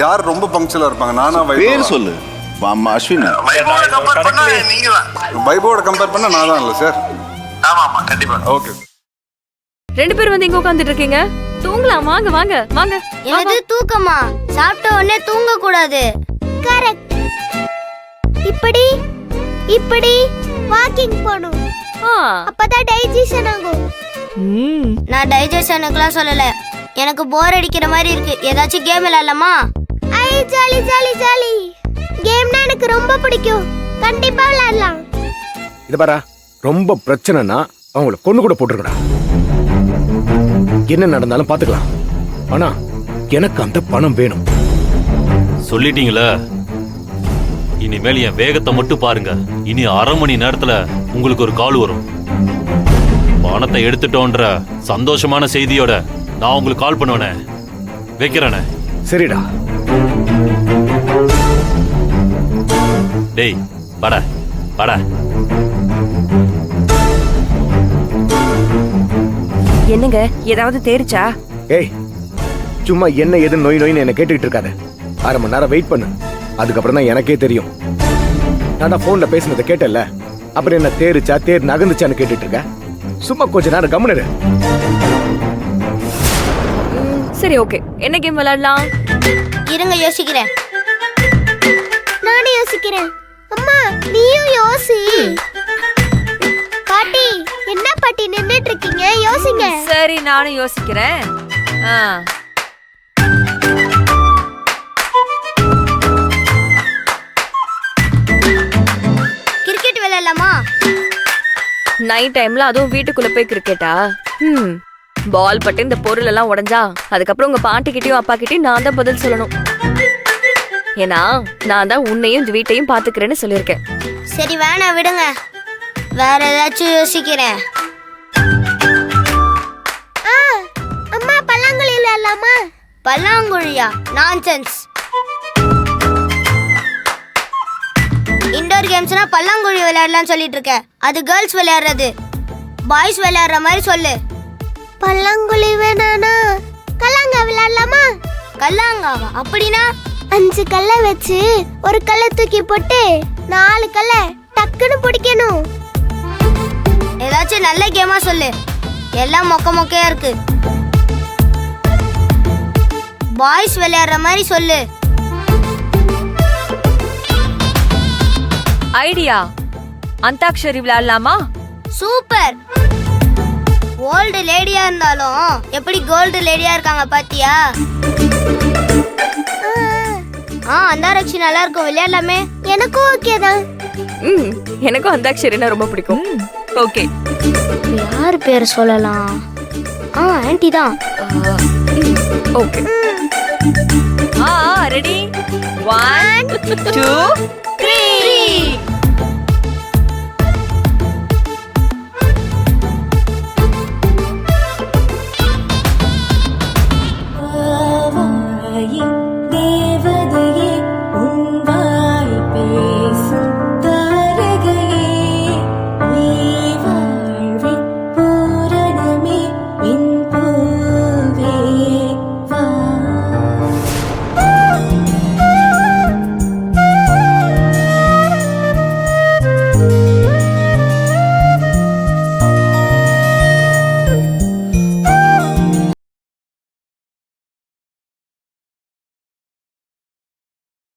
யார் ரொம்ப பங்க்சுவலா இருப்பாங்க? நானா பேர் வைபவா? சொல்லு. அம்மா அஸ்வின். வைபவோட கம்பேர் பண்ண நான் தான் இல்ல சார். ஆமா ஆமா கண்டிப்பா. ஓகே. ரெண்டு பேரும் வந்து இங்க உட்கார்ந்துட்டு இருக்கீங்க. தூங்கலாம், வாங்க வாங்க வாங்க. என்னது தூக்கமா? சாப்பிட்ட உடனே தூங்க கூடாது. கரெக்ட். இப்படி இப்படி வாக்கிங் போணும். அப்பதான் டைஜஷன் ஆகும். நான் டைஜஷனுக்குலாம் சொல்லல. எனக்கு போர் அடிக்கிற மாதிரி இருக்கு. ஏதாச்சும் கேம் விளையாடலாமா? ஐ ஜாலி ஜாலி ஜாலி. கேம்னா எனக்கு ரொம்ப பிடிக்கும். கண்டிப்பா விளையாடலாம். இது பாரா, ரொம்ப பிரச்சனைனா அவங்கள கொண்டு கூட போட்டுருக்கடா. என்ன நடந்தாலும் பாத்துக்கலாம். ஆனா எனக்கு அந்த பணம் வேணும். சொல்லிட்டீங்களா? இனிமேல் என் வேகத்தை மட்டும் பாருங்க. இனி அரை மணி நேரத்துல உங்களுக்கு ஒரு கால் வரும். பணத்தை எடுத்துட்டோன்ற சந்தோஷமான செய்தியோட நான் உங்களுக்கு கால் பண்ணுவேனே. வைக்கிறேனே. சரிடா. டேய் பட பட. என்னங்க, ஏதாவது தேறிச்சா? ஏய், சும்மா என்ன எது நோய் நோயின்னு என்ன கேட்டுக்கிட்டு இருக்காத. அரை மணி நேரம் வெயிட் பண்ணு. அதுக்கப்புறம் தான் எனக்கே தெரியும். நான் தான் போன்ல பேசினதை கேட்டல. அப்புறம் என்ன தேறிச்சா தேர் நகர்ந்துச்சான்னு கேட்டுட்டு இருக்க. சும்மா கொஞ்ச நேரம் கம்முனு. சரி ஓகே, என்ன கேம் விளையாடலாம்? இருங்க யோசிக்கிறேன். நானே யோசிக்கிறேன். அம்மா நீயும் யோசி. பாட்டி, என்ன பாட்டி நின்னுட்டு இருக்கீங்க? யோசிங்க. சரி, நானும் யோசிக்கிறேன். கிரிக்கெட் விளையாடலாமா? நைட் டைம்ல அதுவும் வீட்டுக்குள்ள போய் கிரிக்கெட்டா? பால் பட்டு இந்த பொருள் எல்லாம் உடைஞ்சா அதுக்கப்புறம் உங்க பாட்டி கிட்டயும் அப்பா கிட்டயும் நான் தான் பதில் சொல்லணும். ஏன்னா நான் தான் உன்னையும் இந்த வீட்டையும் பாத்துக்கிறேன்னு சொல்லியிருக்கேன். சரி வேணாம் விடுங்க. வேற ஏதாச்சும் யோசிக்கிறேன். அம்மா பல்லாங்குழி விளையாடலாமா? பல்லாங்குழியா? நான்சென்ஸ். இன்டோர் கேம்ஸ்னா பல்லாங்குழி விளையாடலாம்னு சொல்லிட்டு இருக்க. அது கேர்ள்ஸ் விளையாடுறது. பாய்ஸ் விளையாடுற மாதிரி சொல்லு. பல்லாங்குழி வேணானா கல்லாங்கா விளையாடலாமா? கல்லாங்காவா? அப்படினா 5 கல்லை வச்சு ஒரு கல்லை தூக்கி போட்டு 4 கல்லை டக்குன்னு பிடிக்கணும். ஏதாச்சும் நல்ல கேமா சொல்லு. எல்லாம் மொக்க மொக்கையா இருக்கு. பாய்ஸ் விளையாடுற மாதிரி சொல்லு. ஐடியா, அந்தாக்ஷரி விளையாடலாமா? சூப்பர். ஓல்டு லேடியா இருந்தாலும் எப்படி கோல்டு லேடியா இருக்காங்க பாத்தியா? அந்தாரட்சி நல்லா இருக்கும். விளையாடலாமே? எனக்கும் ஓகே தான். எனக்கும் அந்தாக்ஷரினா ரொம்ப பிடிக்கும். ஓகே. யார் பேர் சொல்லலாம்? ஆன்ட்டி தான். ஓகே. ரெடி? 1 2 3. தேவதை